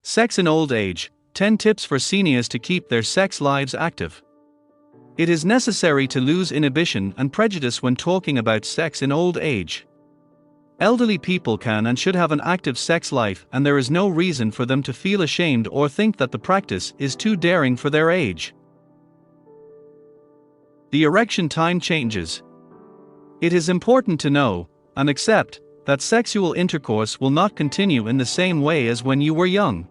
Sex in old age: 10 tips for seniors to keep their sex lives active. It is necessary to lose inhibition and prejudice when talking about sex in old age. Elderly people can and should have an active sex life, and there is no reason for them to feel ashamed or think that the practice is too daring for their age. The erection time changes. It is important to know and accept that sexual intercourse will not continue in the same way as when you were young.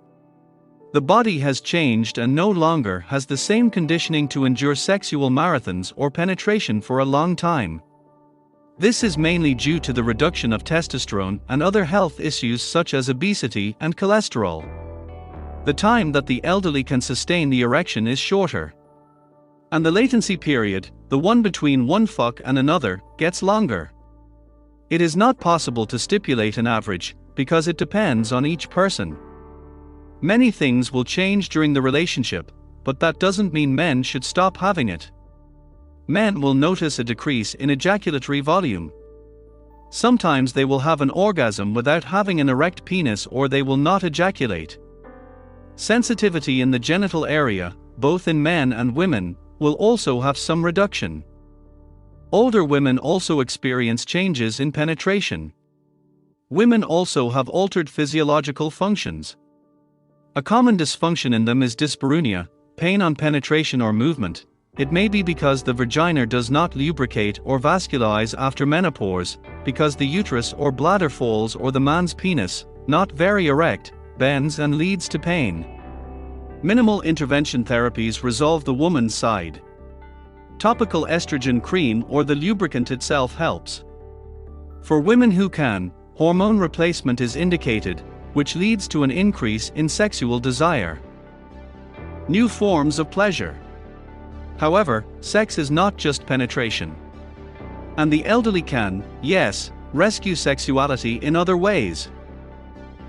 The body has changed and no longer has the same conditioning to endure sexual marathons or penetration for a long time. This is mainly due to the reduction of testosterone and other health issues such as obesity and cholesterol. The time that the elderly can sustain the erection is shorter. And the latency period, the one between one fuck and another, gets longer. It is not possible to stipulate an average, because it depends on each person. Many things will change during the relationship, but that doesn't mean men should stop having it. Men will notice a decrease in ejaculatory volume. Sometimes they will have an orgasm without having an erect penis, or they will not ejaculate. Sensitivity in the genital area, both in men and women, will also have some reduction. Older women also experience changes in penetration. Women also have altered physiological functions. A common dysfunction in them is dyspareunia, pain on penetration or movement. It may be because the vagina does not lubricate or vascularize after menopause, because the uterus or bladder falls, or the man's penis, not very erect, bends and leads to pain. Minimal intervention therapies resolve the woman's side. Topical estrogen cream or the lubricant itself helps. For women who can, hormone replacement is indicated, which leads to an increase in sexual desire. New forms of pleasure. However, sex is not just penetration. And the elderly can, yes, rescue sexuality in other ways.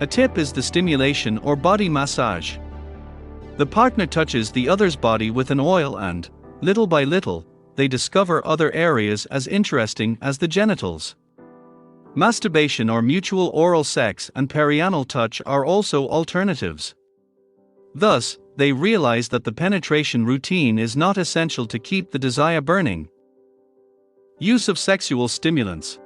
A tip is the stimulation or body massage. The partner touches the other's body with an oil and, little by little, they discover other areas as interesting as the genitals. Masturbation or mutual oral sex and perianal touch are also alternatives. Thus, they realize that the penetration routine is not essential to keep the desire burning. Use of sexual stimulants.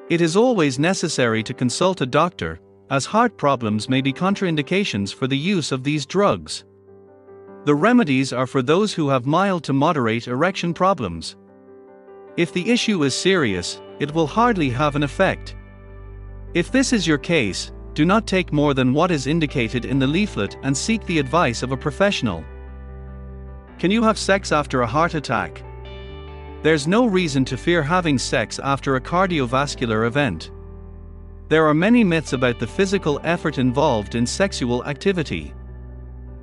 It is always necessary to consult a doctor, as heart problems may be contraindications for the use of these drugs. The remedies are for those who have mild to moderate erection problems. If the issue is serious, it will hardly have an effect. If this is your case, do not take more than what is indicated in the leaflet and seek the advice of a professional. Can you have sex after a heart attack? There's no reason to fear having sex after a cardiovascular event. There are many myths about the physical effort involved in sexual activity.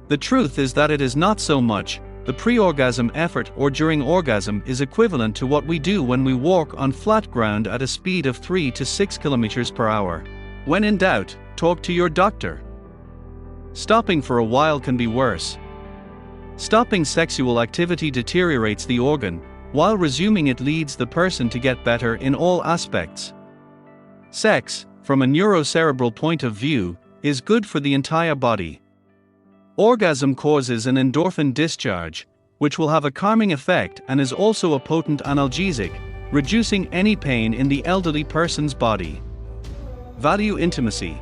The truth is that it is not so much. The pre-orgasm effort or during orgasm is equivalent to what we do when we walk on flat ground at a speed of 3 to 6 km per hour. When in doubt, talk to your doctor. Stopping for a while can be worse. Stopping sexual activity deteriorates the organ, while resuming it leads the person to get better in all aspects. Sex, from a neurocerebral point of view, is good for the entire body. Orgasm causes an endorphin discharge, which will have a calming effect and is also a potent analgesic, reducing any pain in the elderly person's body. Value intimacy.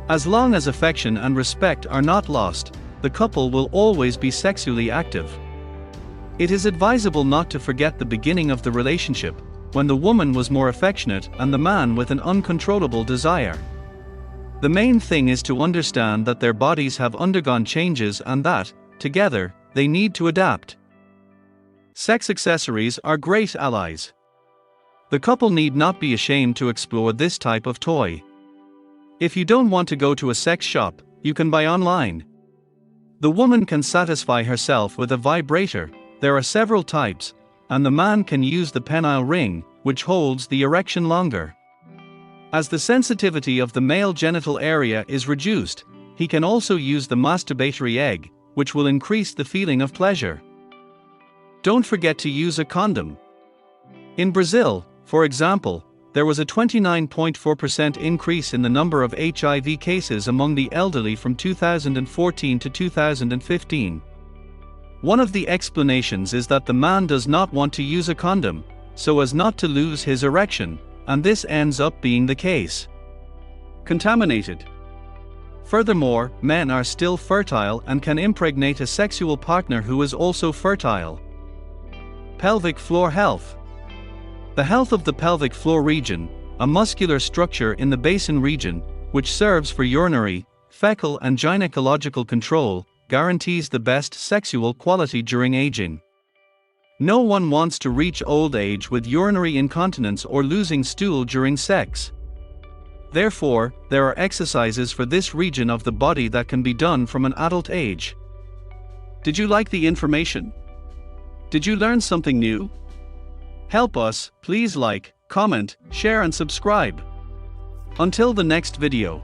As long as affection and respect are not lost, the couple will always be sexually active. It is advisable not to forget the beginning of the relationship, when the woman was more affectionate and the man with an uncontrollable desire. The main thing is to understand that their bodies have undergone changes and that, together, they need to adapt. Sex accessories are great allies. The couple need not be ashamed to explore this type of toy. If you don't want to go to a sex shop, you can buy online. The woman can satisfy herself with a vibrator. There are several types, and the man can use the penile ring, which holds the erection longer. As the sensitivity of the male genital area is reduced, he can also use the masturbatory egg, which will increase the feeling of pleasure. Don't forget to use a condom. In Brazil, for example, there was a 29.4% increase in the number of HIV cases among the elderly from 2014 to 2015. One of the explanations is that the man does not want to use a condom, so as not to lose his erection, and this ends up being the case. Contaminated. Furthermore, men are still fertile and can impregnate a sexual partner who is also fertile. Pelvic floor health. The health of the pelvic floor region, a muscular structure in the basin region, which serves for urinary, fecal and gynecological control, guarantees the best sexual quality during aging. No one wants to reach old age with urinary incontinence or losing stool during sex. Therefore, there are exercises for this region of the body that can be done from an adult age. Did you like the information? Did you learn something new? Help us, please like, comment, share and subscribe. Until the next video.